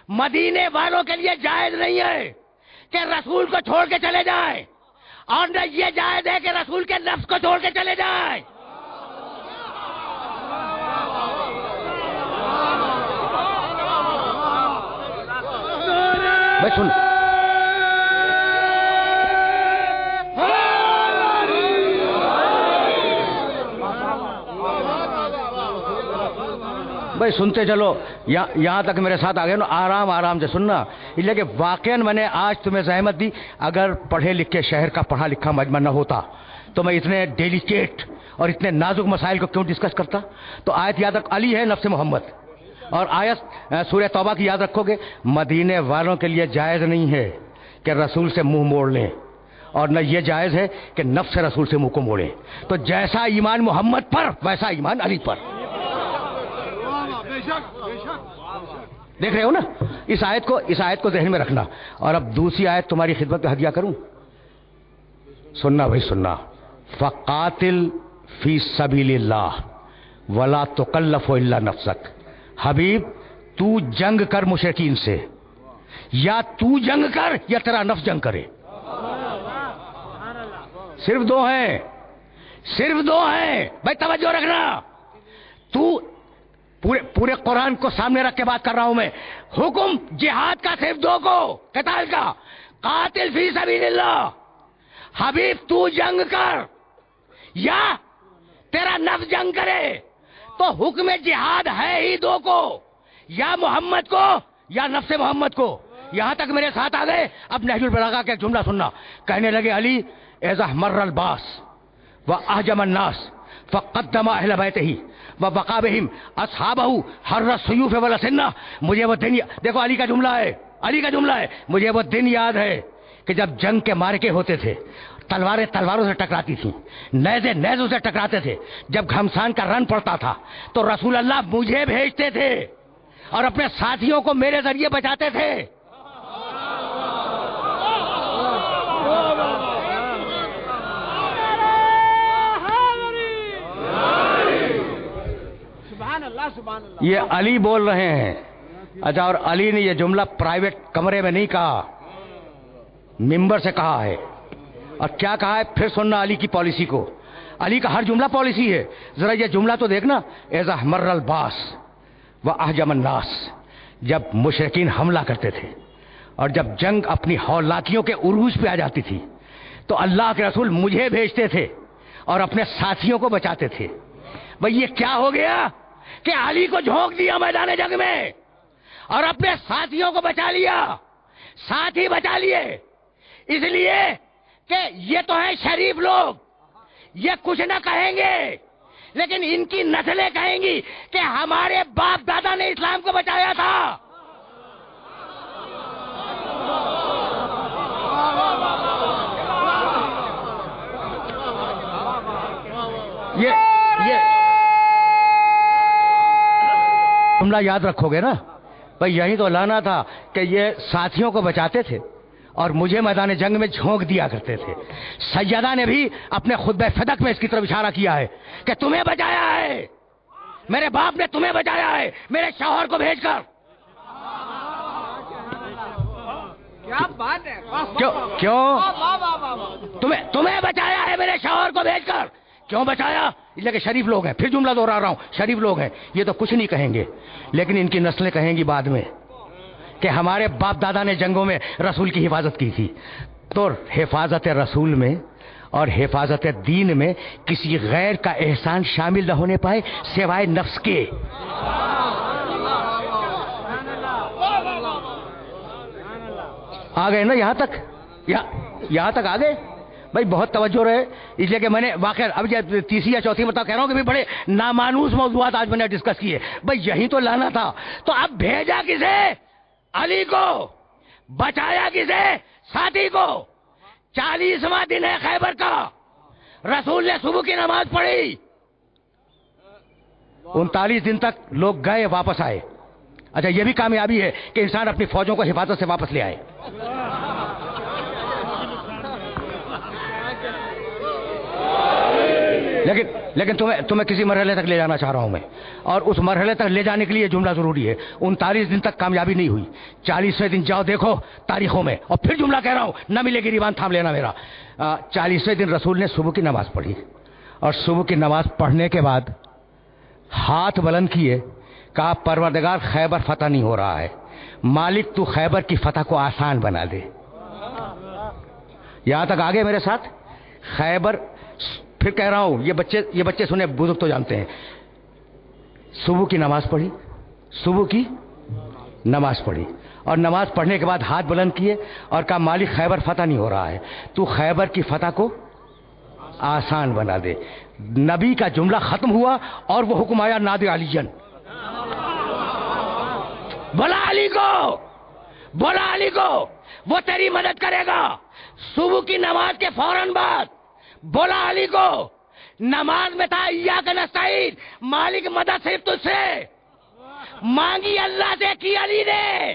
مدینے والوں کے لیے جائز نہیں ہے کہ رسول کو چھوڑ کے چلے جائیں، اور نہ یہ جائز ہے کہ رسول کے نفس کو چھوڑ کے چلے جائیں. بھائی سن، بھائی سنتے چلو. یہاں تک میرے ساتھ آ گئے نا، آرام سے سننا. اس لیے کہ واقعاً میں نے آج تمہیں زحمت دی. اگر پڑھے لکھے شہر کا پڑھا لکھا مجمع نہ ہوتا تو میں اتنے ڈیلیکیٹ اور اتنے نازک مسائل کو کیوں ڈسکس کرتا. تو آیت یاد رکھ، علی ہے نفس محمد. اور آیت سورہ توبہ کی یاد رکھو گے، مدینے والوں کے لیے جائز نہیں ہے کہ رسول سے منہ موڑ لیں، اور نہ یہ جائز ہے کہ نفس رسول سے منہ کو موڑیں۔ تو جیسا ایمان محمد پر ویسا ایمان علی پر۔ دیکھ رہے ہو نا اس آیت کو ذہن میں رکھنا۔ اور اب دوسری آیت تمہاری خدمت میں ہدیہ کروں، سننا بھائی سننا۔ فقاتل فی سبیل اللہ ولا تکلف الا نفسک۔ حبیب تو جنگ کر مشرکین سے، یا تو جنگ کر یا تیرا نفس جنگ کرے۔ صرف دو ہیں بھائی، توجہ رکھنا۔ تو پورے قرآن کو سامنے رکھ کے بات کر رہا ہوں میں۔ حکم جہاد کا صرف دو کو، قتال کا، قاتل فی سبیل اللہ۔ حبیب تو جنگ کر یا تیرا نفس جنگ کرے، تو حکم جہاد ہے ہی دو کو، یا محمد کو یا نفس محمد کو۔ یہاں تک میرے ساتھ آ گئے۔ اب نہج البلاغہ کا ایک جملہ سننا۔ کہنے لگے علی اذا مر الباس واہجم الناس فقدم اہل بیتہ وبقى بهم اصحابہ حر السیوف والسنہ۔ مجھے وہ دن، دیکھو علی کا جملہ ہے، مجھے وہ دن یاد ہے کہ جب جنگ کے مارکے ہوتے تھے، تلواریں تلواروں سے ٹکراتی تھیں، نیزے نیزوں سے ٹکراتے تھے، جب گھمسان کا رن پڑتا تھا تو رسول اللہ مجھے بھیجتے تھے اور اپنے ساتھیوں کو میرے ذریعے بچاتے تھے۔ یہ علی بول رہے ہیں۔ اچھا، اور علی نے یہ جملہ پرائیویٹ کمرے میں نہیں کہا، ممبر سے کہا ہے۔ اور کیا کہا ہے پھر سننا علی کی پالیسی کو۔ علی کا ہر جملہ پالیسی ہے۔ ذرا یہ جملہ تو دیکھنا، اذا مر الباس واہجم الناس۔ جب مشرکین حملہ کرتے تھے اور جب جنگ اپنی ہولاکیوں کے عروج پہ آ جاتی تھی تو اللہ کے رسول مجھے بھیجتے تھے اور اپنے ساتھیوں کو بچاتے تھے۔ بھئی یہ کیا ہو گیا کہ علی کو جھونک دیا میدان جنگ میں اور اپنے ساتھیوں کو بچا لیا، ساتھی بچا لیے، اس لیے کہ یہ تو ہے شریف لوگ، یہ کچھ نہ کہیں گے، لیکن ان کی نسلیں کہیں گی کہ ہمارے باپ دادا نے اسلام کو بچایا تھا۔ یہ جملہ یاد رکھو گے نا بھائی، یہی تو لانا تھا کہ یہ ساتھیوں کو بچاتے تھے اور مجھے میدان جنگ میں جھونک دیا کرتے تھے۔ سیدہ نے بھی اپنے خطبہ فدق میں اس کی طرف اشارہ کیا ہے کہ تمہیں بچایا ہے، میرے باپ نے تمہیں بچایا ہے میرے شوہر کو بھیج کر۔ کیا بات ہے، کیوں تمہیں بچایا ہے میرے شوہر کو بھیج کر؟ کیوں بچایا؟ اس لیے کہ شریف لوگ ہیں۔ پھر جملہ دوہرا رہا ہوں، شریف لوگ ہیں، یہ تو کچھ نہیں کہیں گے، لیکن ان کی نسلیں کہیں گی بعد میں کہ ہمارے باپ دادا نے جنگوں میں رسول کی حفاظت کی تھی۔ تو حفاظت رسول میں اور حفاظت دین میں کسی غیر کا احسان شامل نہ ہونے پائے سوائے نفس کے۔ آ گئے نا یہاں تک؟ یہاں تک آ گئے بھائی؟ بہت توجہ رہے، اس لیے کہ میں نے واقعہ اب تیسری یا چوتھی مرتبہ کہہ رہا ہوں کہ بڑے نامانوس موضوعات آج میں نے ڈسکس کیے۔ بھائی یہی تو لانا تھا۔ تو اب بھیجا کسے؟ علی کو۔ بچایا کسے؟ ساتھی کو۔ 40واں دن ہے خیبر کا، رسول نے صبح کی نماز پڑھی، 39 دن تک لوگ گئے واپس آئے۔ اچھا، یہ بھی کامیابی ہے کہ انسان اپنی فوجوں کو حفاظت سے واپس لے آئے۔ لیکن تمہیں کسی مرحلے تک لے جانا چاہ رہا ہوں میں، اور اس مرحلے تک لے جانے کے لیے جملہ ضروری ہے۔ 39 دن تک کامیابی نہیں ہوئی، 40ویں دن جاؤ دیکھو تاریخوں میں، اور پھر جملہ کہہ رہا ہوں، نہ ملے گی ریوان تھام لینا میرا۔ 40ویں دن رسول نے صبح کی نماز پڑھی، اور صبح کی نماز پڑھنے کے بعد ہاتھ بلند کیے، کہا پروردگار خیبر فتح نہیں ہو رہا ہے، مالک تو خیبر کی فتح کو آسان بنا دے۔ یہاں تک آگے میرے ساتھ؟ خیبر، پھر کہہ رہا ہوں، یہ بچے سنے، بزرگ تو جانتے ہیں۔ صبح کی نماز پڑھی، صبح کی نماز پڑھی، اور نماز پڑھنے کے بعد ہاتھ بلند کیے اور کہا مالک خیبر فتح نہیں ہو رہا ہے، تو خیبر کی فتح کو آسان بنا دے۔ نبی کا جملہ ختم ہوا اور وہ حکم آیا نادی علیجن۔ بولا علی کو، بولا علی کو، وہ تیری مدد کرے گا صبح کی نماز کے فوراً بعد۔ بولا علی کو، نماز میں تھا ایاک نستعین، مالک مدد صرف تجھ سے مانگی، اللہ سے کی علی نے۔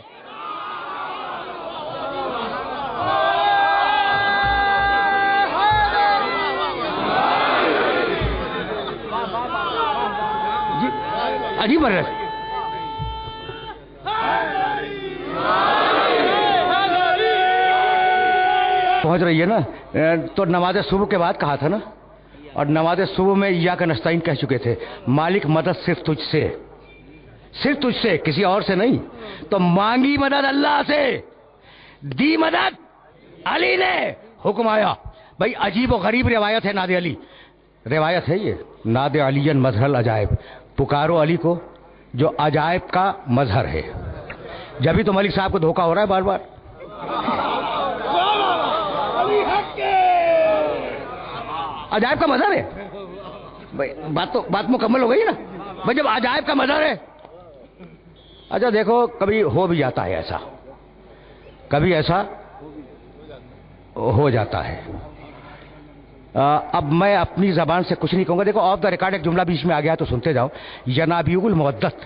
عجیب ہے، پہنچ رہی ہے نا۔ تو نماز صبح کے بعد کہا تھا نا، اور نماز صبح میں ایاک نستعین کہہ چکے تھے، مالک مدد صرف تجھ سے، صرف تجھ سے، کسی اور سے نہیں۔ تو مانگی مدد اللہ سے، دی مدد علی نے، حکم آیا۔ بھائی عجیب و غریب روایت ہے، ناد علی روایت ہے یہ، ناد علی مظہر العجائب، پکارو علی کو جو عجائب کا مظہر ہے۔ جبھی تو ملک صاحب کو دھوکہ ہو رہا ہے بار بار۔ عجائب کا مظہر ہے بھائی، بات مکمل ہو گئی نا بھائی، جب عجائب کا مظہر ہے۔ اچھا دیکھو، کبھی ہو بھی جاتا ہے ایسا، کبھی ایسا ہو جاتا ہے۔ اب میں اپنی زبان سے کچھ نہیں کہوں گا۔ دیکھو آف دا ریکارڈ ایک جملہ بیچ میں آ گیا تو سنتے جاؤ۔ ینابیع المودت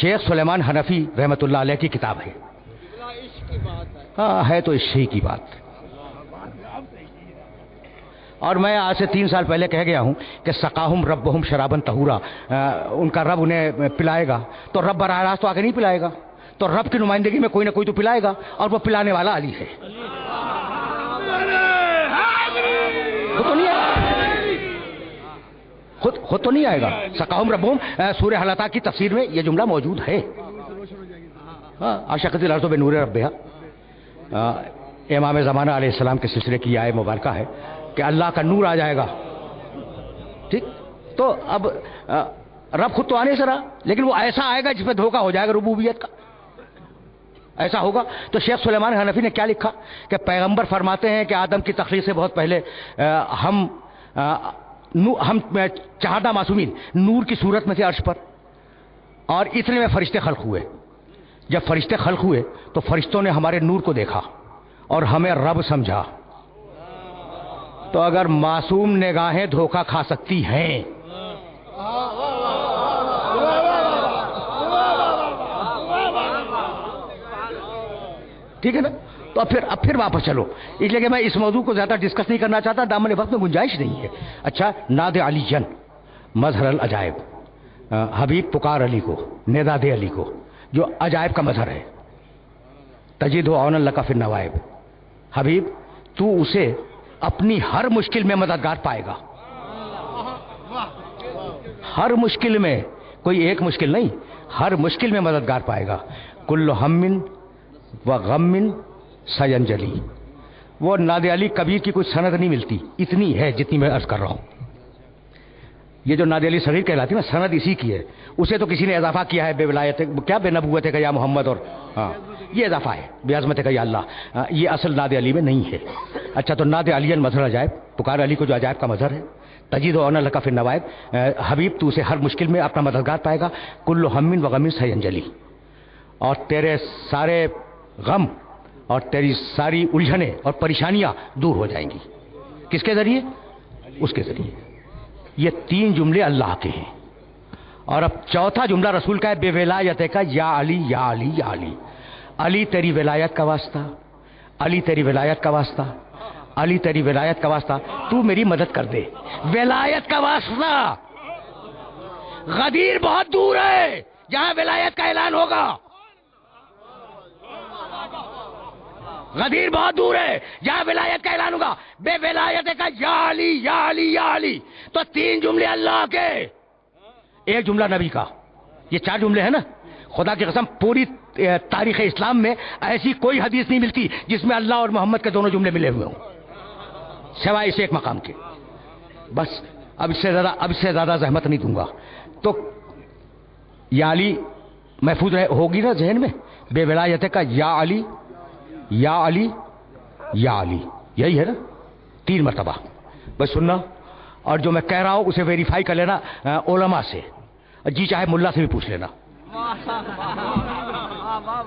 شیخ سلیمان حنفی رحمۃ اللہ علیہ کی کتاب ہے۔ ہاں ہے تو عشق کی بات۔ اور میں آج سے 3 سال پہلے کہہ گیا ہوں کہ سقاہم ربہم شرابن طہورا، ان کا رب انہیں پلائے گا، تو رب براہ راست تو آ کے نہیں پلائے گا، تو رب کی نمائندگی میں کوئی نہ کوئی تو پلائے گا، اور وہ پلانے والا علی ہے۔ خود تو نہیں آئے گا۔ سقاہم ربہم سورہ حلقہ کی تفسیر میں یہ جملہ موجود ہے۔ اشرقت الارض بنور ربہا، امام زمانہ علیہ السلام کے سلسلے کی آیت مبارکہ ہے کہ اللہ کا نور آ جائے گا۔ ٹھیک، تو اب رب خود تو آنے سے رہا، لیکن وہ ایسا آئے گا جس پہ دھوکہ ہو جائے گا ربوبیت کا، ایسا ہوگا۔ تو شیخ سلیمان حنفی نے کیا لکھا کہ پیغمبر فرماتے ہیں کہ آدم کی تخلیق سے بہت پہلے ہم 14 معصومین نور کی صورت میں تھے عرش پر، اور اتنے میں فرشتے خلق ہوئے۔ جب فرشتے خلق ہوئے تو فرشتوں نے ہمارے نور کو دیکھا اور ہمیں رب سمجھا۔ تو اگر معصوم نگاہیں دھوکہ کھا سکتی ہیں، ٹھیک ہے نا، تو اب پھر واپس چلو، اس لیے کہ میں اس موضوع کو زیادہ ڈسکس نہیں کرنا چاہتا، دامن وقت میں گنجائش نہیں ہے۔ اچھا، ناد علی مظہر العجائب، حبیب پکار علی کو، نداد علی کو جو عجائب کا مظہر ہے۔ تجد عون لک فی النوائب، حبیب تو اسے اپنی ہر مشکل میں مددگار پائے گا، ہر مشکل میں، کوئی ایک مشکل نہیں، ہر مشکل میں مددگار پائے گا۔ کل ہم و غم سینجلی، وہ ناد علی کبیر کی کوئی سند نہیں ملتی، اتنی ہے جتنی میں عرض کر رہا ہوں۔ یہ جو ناد علی صغیر کہلاتی ہے نا، سند اسی کی ہے، اسے تو کسی نے اضافہ کیا ہے، بے ولایت کیا بے نبوت ہے کہ یا محمد، اور ہاں یہ اضافہ ہے، بے عظمت ہے کہ یا اللہ، یہ اصل ناد علی میں نہیں ہے۔ اچھا، تو ناد علی مظہر عجائب، پکار علی کو جو عجائب کا مظہر ہے۔ تجید عون لک فی النوائب، حبیب تو اسے ہر مشکل میں اپنا مددگار پائے گا۔ کل ہم و غم سینجلی، اور تیرے سارے غم اور تیری ساری الجھنیں اور پریشانیاں دور ہو جائیں گی۔ کس کے ذریعے؟ اس کے ذریعے۔ یہ 3 جملے اللہ کے ہیں، اور اب چوتھا جملہ رسول کا ہے، بے ولایت کا، یا علی یا علی یا علی، علی تیری ولایت کا واسطہ، علی تیری ولایت کا واسطہ، علی تیری ولایت کا واسطہ، تو میری مدد کر دے۔ ولایت کا واسطہ، غدیر بہت دور ہے جہاں ولایت کا اعلان ہوگا، غدیر بہت دور ہے جہاں ولایت کا اعلان ہوگا۔ بے ولایت کا، یا علی یا علی یا علی، تو 3 جملے اللہ کے، ایک جملہ نبی کا، یہ 4 جملے ہیں نا۔ خدا کی قسم پوری تاریخ اسلام میں ایسی کوئی حدیث نہیں ملتی جس میں اللہ اور محمد کے دونوں جملے ملے ہوئے ہوں، سوائے اس ایک مقام کے۔ بس اب اس سے زیادہ زحمت نہیں دوں گا۔ تو یا علی محفوظ ہوگی نا ذہن میں، بے ولایت کا، یا علی یا علی یا علی، یہی ہے نا 3 مرتبہ۔ بس سننا، اور جو میں کہہ رہا ہوں اسے ویریفائی کر لینا علماء سے، جی چاہے ملا سے بھی پوچھ لینا۔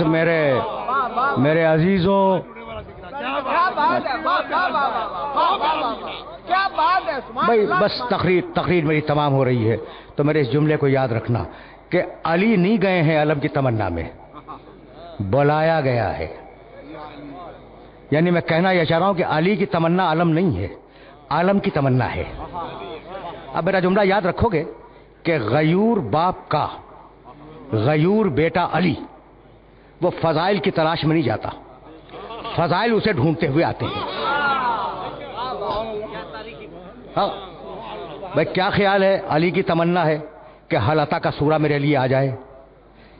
میرے عزیزوں، کیا بات ہے، کیا بات ہے، بھائی بس تقریر میری تمام ہو رہی ہے، تو میرے اس جملے کو یاد رکھنا کہ علی نہیں گئے ہیں علم کی تمنا میں، بلایا گیا ہے۔ یعنی میں کہنا یہ چاہ رہا ہوں کہ علی کی تمنا علم نہیں ہے، عالم کی تمنا ہے۔ اب میرا جملہ یاد رکھو گے کہ غیور باپ کا غیور بیٹا علی وہ فضائل کی تلاش میں نہیں جاتا، فضائل اسے ڈھونڈتے ہوئے آتے ہیں۔ ہاں بھائی، کیا خیال ہے؟ علی کی تمنا ہے کہ حلطہ کا سورہ میرے لیے آ جائے،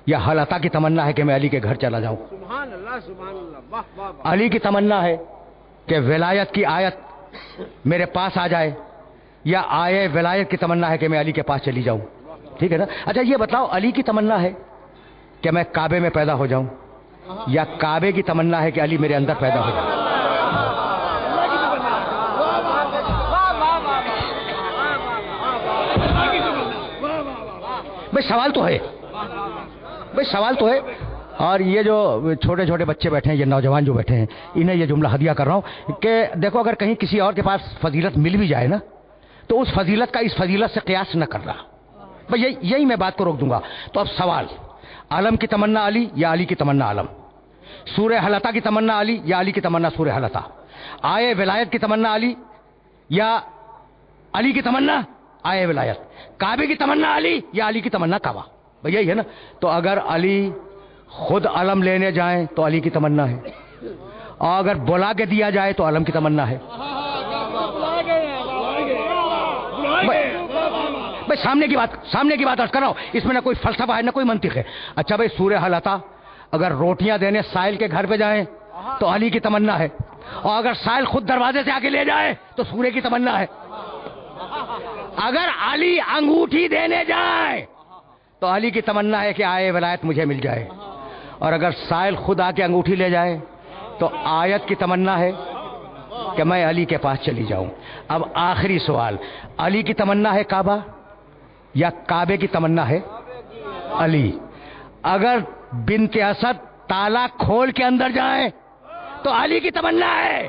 یا حلطہ کی تمنا ہے کہ میں علی کے گھر چلا جاؤں؟ سبحان اللہ، سبحان اللہ، واہ واہ واہ۔ علی کی تمنا ہے کہ ولایت کی آیت میرے پاس آ جائے، یا آئے ولایت کی تمنا ہے کہ میں علی کے پاس چلی جاؤں؟ ٹھیک ہے نا؟ اچھا یہ بتاؤ، علی کی تمنا ہے کہ میں کعبے میں پیدا ہو جاؤں، یا کعبے کی تمنا ہے کہ علی میرے اندر پیدا ہو جائے؟ بھائی سوال تو ہے، بھائی سوال تو ہے۔ اور یہ جو چھوٹے چھوٹے بچے بیٹھے ہیں، یہ نوجوان جو بیٹھے ہیں، انہیں یہ جملہ ہدیہ کر رہا ہوں کہ دیکھو، اگر کہیں کسی اور کے پاس فضیلت مل بھی جائے نا، تو اس فضیلت کا اس فضیلت سے قیاس نہ کرنا۔ بھائی یہی میں بات کو روک دوں گا۔ تو اب سوال، عالم کی تمنا علی یا علی کی تمنا عالم؟ سورہ حلطہ کی تمنا علی یا علی کی تمنا سورہ حلطہ؟ آئے ولایت کی تمنا علی یا علی کی تمنا آئے ولایت؟ کعبے کی تمنا علی یا علی کی تمنا کعبہ؟ بھئی یہی ہے نا؟ تو اگر علی خود علم لینے جائیں تو علی کی تمنا ہے، اور اگر بلا کے دیا جائے تو علم کی تمنا ہے۔ بھئی سامنے کی بات عرض کر رہا ہوں، اس میں نہ کوئی فلسفہ ہے نہ کوئی منطق ہے۔ اچھا بھئی، سورہ حلطہ اگر روٹیاں دینے سائل کے گھر پہ جائیں تو علی کی تمنا ہے، اور اگر سائل خود دروازے سے آ کے لے جائے تو سورے کی تمنا ہے۔ اگر علی انگوٹھی دینے جائے تو علی کی تمنا ہے کہ آئے ولایت مجھے مل جائے، اور اگر سائل خود آ کے انگوٹھی لے جائے تو آیت کی تمنا ہے کہ میں علی کے پاس چلی جاؤں۔ اب آخری سوال، علی کی تمنا ہے کعبہ یا کعبے کی تمنا ہے علی؟ اگر بنت اسد تالا کھول کے اندر جائیں تو علی کی تمنا ہے،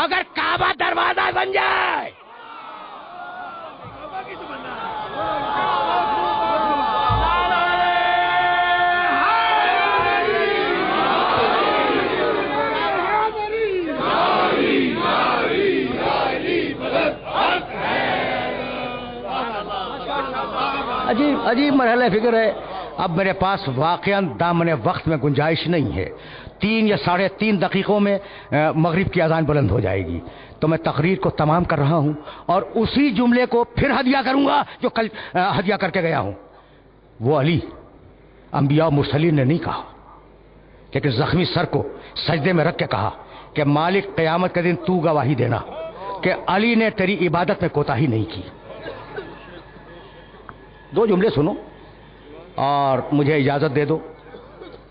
اگر کعبہ دروازہ بن جائے عجیب مرحلہ فکر ہے۔ اب میرے پاس واقعاً دامن وقت میں گنجائش نہیں ہے، 3 یا 3.5 دقیقوں میں مغرب کی اذان بلند ہو جائے گی، تو میں تقریر کو تمام کر رہا ہوں اور اسی جملے کو پھر ہدیہ کروں گا جو کل ہدیہ کر کے گیا ہوں۔ وہ علی انبیاء و مرسلین نے نہیں کہا، لیکن زخمی سر کو سجدے میں رکھ کے کہا کہ مالک قیامت کے دن تو گواہی دینا کہ علی نے تیری عبادت میں کوتاہی نہیں کی۔ 2 جملے سنو اور مجھے اجازت دے دو۔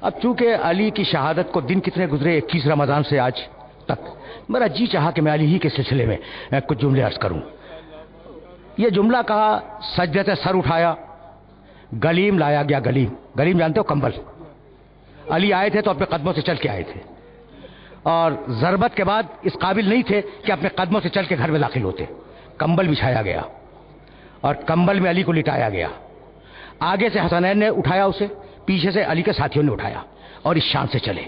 اب چونکہ علی کی شہادت کو دن کتنے گزرے، 21 رمضان سے آج تک، میرا جی چاہا کہ میں علی ہی کے سلسلے میں کچھ جملے عرض کروں۔ یہ جملہ کہا، سجدے سے سر اٹھایا، گلیم لایا گیا۔ گلیم جانتے ہو؟ کمبل۔ علی آئے تھے تو اپنے قدموں سے چل کے آئے تھے، اور ضربت کے بعد اس قابل نہیں تھے کہ اپنے قدموں سے چل کے گھر میں داخل ہوتے۔ کمبل بچھایا گیا اور کمبل میں علی کو لٹایا گیا۔ آگے سے حسنین نے اٹھایا اسے، پیچھے سے علی کے ساتھیوں نے اٹھایا، اور اس شان سے چلے۔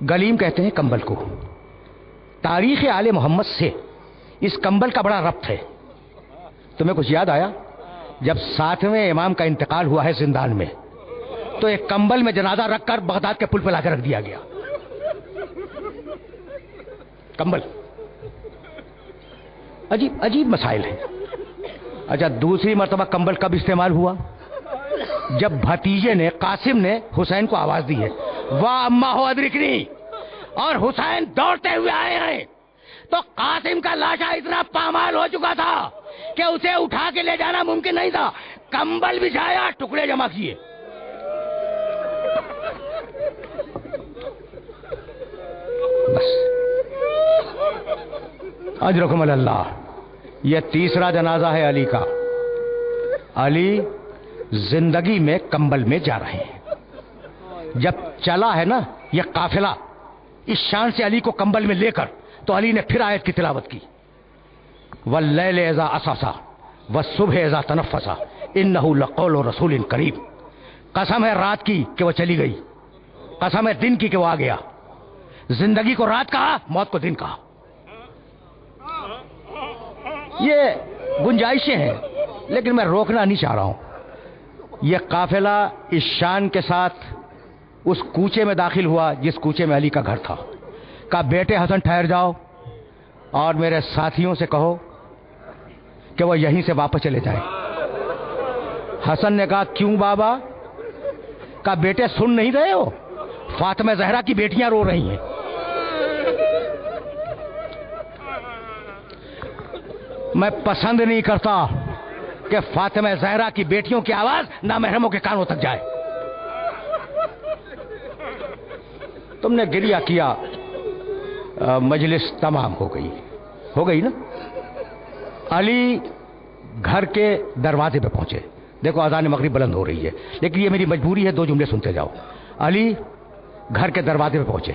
گلیم کہتے ہیں کمبل کو۔ تاریخ آل محمد سے اس کمبل کا بڑا ربط ہے۔ تمہیں کچھ یاد آیا؟ جب 7ویں امام کا انتقال ہوا ہے زندان میں، تو ایک کمبل میں جنازہ رکھ کر بغداد کے پل پہ لا کے رکھ دیا گیا۔ کمبل عجیب مسائل ہیں۔ اچھا، دوسری مرتبہ کمبل کب استعمال ہوا؟ جب بھتیجے نے، قاسم نے حسین کو آواز دی ہے، واہ اما ہو ادرکنی، اور حسین دوڑتے ہوئے آئے ہیں، تو قاسم کا لاشا اتنا پامال ہو چکا تھا کہ اسے اٹھا کے لے جانا ممکن نہیں تھا۔ کمبل بچھایا، ٹکڑے جمع کیے۔ بس اجرکم اللہ۔ یہ تیسرا جنازہ ہے علی کا۔ علی زندگی میں کمبل میں جا رہے ہیں۔ جب چلا ہے نا یہ قافلہ اس شان سے علی کو کمبل میں لے کر، تو علی نے پھر آیت کی تلاوت کی، واللیل اذا عسعس والصبح اذا تنفس انہ لقول رسول کریم. قسم ہے رات کی کہ وہ چلی گئی، قسم ہے دن کی کہ وہ آ گیا. زندگی کو رات کہا، موت کو دن کہا. یہ گنجائشیں ہیں لیکن میں روکنا نہیں چاہ رہا ہوں. یہ قافلہ اس شان کے ساتھ اس کوچے میں داخل ہوا جس کوچے میں علی کا گھر تھا. کہا بیٹے حسن ٹھہر جاؤ اور میرے ساتھیوں سے کہو کہ وہ یہیں سے واپس چلے جائیں. حسن نے کہا کیوں بابا؟ کہا بیٹے سن نہیں رہے ہو؟ فاطمہ زہرا کی بیٹیاں رو رہی ہیں. میں پسند نہیں کرتا کہ فاطمہ زہرا کی بیٹیوں کی آواز نامحرموں کے کانوں تک جائے. تم نے گریہ کیا، مجلس تمام ہو گئی نا. علی گھر کے دروازے پہ پہنچے. دیکھو اذان مغرب بلند ہو رہی ہے لیکن یہ میری مجبوری ہے، 2 جملے سنتے جاؤ. علی گھر کے دروازے پہ پہنچے.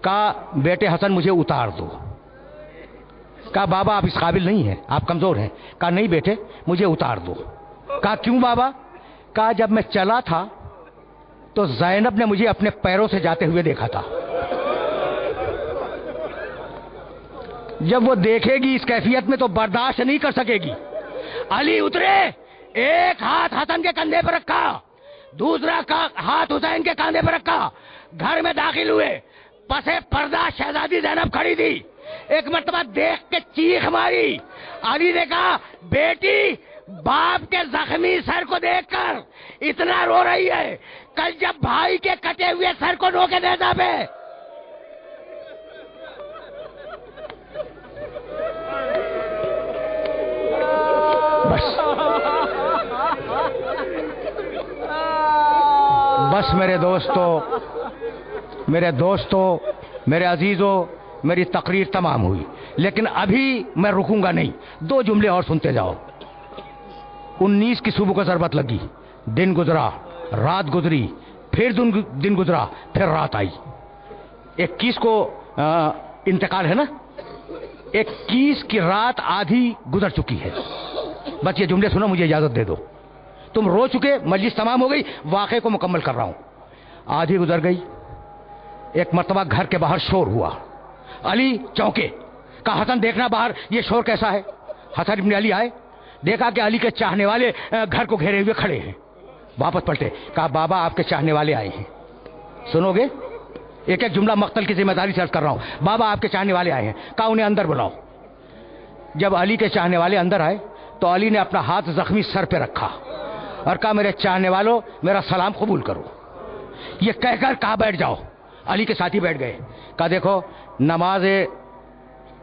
کہا بیٹے حسن مجھے اتار دو. کہا بابا آپ اس قابل نہیں ہیں، آپ کمزور ہیں. کہا نہیں بیٹے مجھے اتار دو. کہا کیوں بابا؟ کہا جب میں چلا تھا تو زینب نے مجھے اپنے پیروں سے جاتے ہوئے دیکھا تھا. جب وہ دیکھے گی اس کیفیت میں تو برداشت نہیں کر سکے گی. علی اترے، ایک ہاتھ حسن کے کندھے پر رکھا، دوسرا ہاتھ حسین کے کاندھے پر رکھا. گھر میں داخل ہوئے. پسے پردہ شہزادی زینب کھڑی تھی. ایک مرتبہ دیکھ کے چیخ ماری. علی نے کہا بیٹی باپ کے زخمی سر کو دیکھ کر اتنا رو رہی ہے، کل جب بھائی کے کٹے ہوئے سر کو نوکے نیزہ پہ. بس میرے دوستو میرے عزیزوں، میری تقریر تمام ہوئی لیکن ابھی میں رکوں گا نہیں. 2 جملے اور سنتے جاؤ. 19 کی صبح کو ضربت لگی، دن گزرا، رات گزری، پھر دن گزرا، پھر رات آئی. 21 کو انتقال ہے نا، 21 کی رات آدھی گزر چکی ہے. بس یہ جملے سنو، مجھے اجازت دے دو. تم رو چکے، مجلس تمام ہو گئی، واقعے کو مکمل کر رہا ہوں. آدھی گزر گئی. ایک مرتبہ گھر کے باہر شور ہوا. علی چونکے. کہا حسن دیکھنا باہر یہ شور کیسا ہے. حسن ابن علی آئے، دیکھا کہ علی کے چاہنے والے گھر کو گھیرے ہوئے کھڑے ہیں. واپس پلٹے. کہا بابا آپ کے چاہنے والے آئے ہیں. سنو گے؟ ایک جملہ مقتل کی ذمہ داری سے عرض کر رہا ہوں. بابا آپ کے چاہنے والے آئے ہیں. کہا انہیں اندر بلاؤ. جب علی کے چاہنے والے اندر آئے تو علی نے اپنا ہاتھ زخمی سر پہ رکھا اور کہا میرے چاہنے والوں میرا سلام قبول کرو. یہ کہہ کر کہا بیٹھ جاؤ. علی کے ساتھی بیٹھ گئے. کہا دیکھو نماز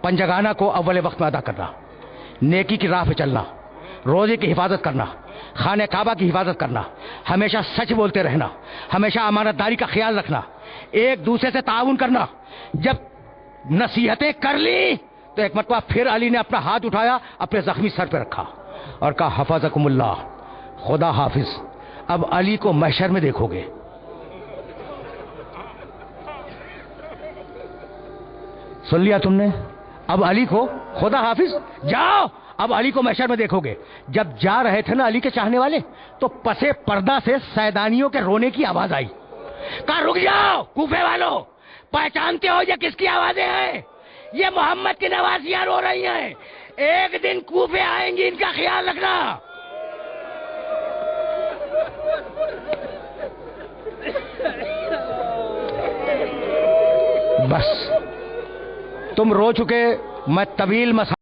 پنجگانہ کو اول وقت میں ادا کرنا، نیکی کی راہ پہ چلنا، روزے کی حفاظت کرنا، خانہ کعبہ کی حفاظت کرنا، ہمیشہ سچ بولتے رہنا، ہمیشہ امانت داری کا خیال رکھنا، ایک دوسرے سے تعاون کرنا. جب نصیحتیں کر لی تو ایک مرتبہ پھر علی نے اپنا ہاتھ اٹھایا، اپنے زخمی سر پہ رکھا اور کہا حفظکم اللہ، خدا حافظ. اب علی کو محشر میں دیکھو گے. سن لیا تم نے؟ اب علی کو خدا حافظ، جاؤ. اب علی کو محشر میں دیکھو گے. جب جا رہے تھے نا علی کے چاہنے والے تو پسے پردہ سے سیدانیوں کے رونے کی آواز آئی. کہا رک جاؤ کوفے والوں، پہچانتے ہو یہ کس کی آوازیں ہیں؟ یہ محمد کی نوازیاں رو رہی ہیں. ایک دن کوفے آئیں گی، ان کا خیال رکھنا. بس تم رو چکے، میں طویل مسا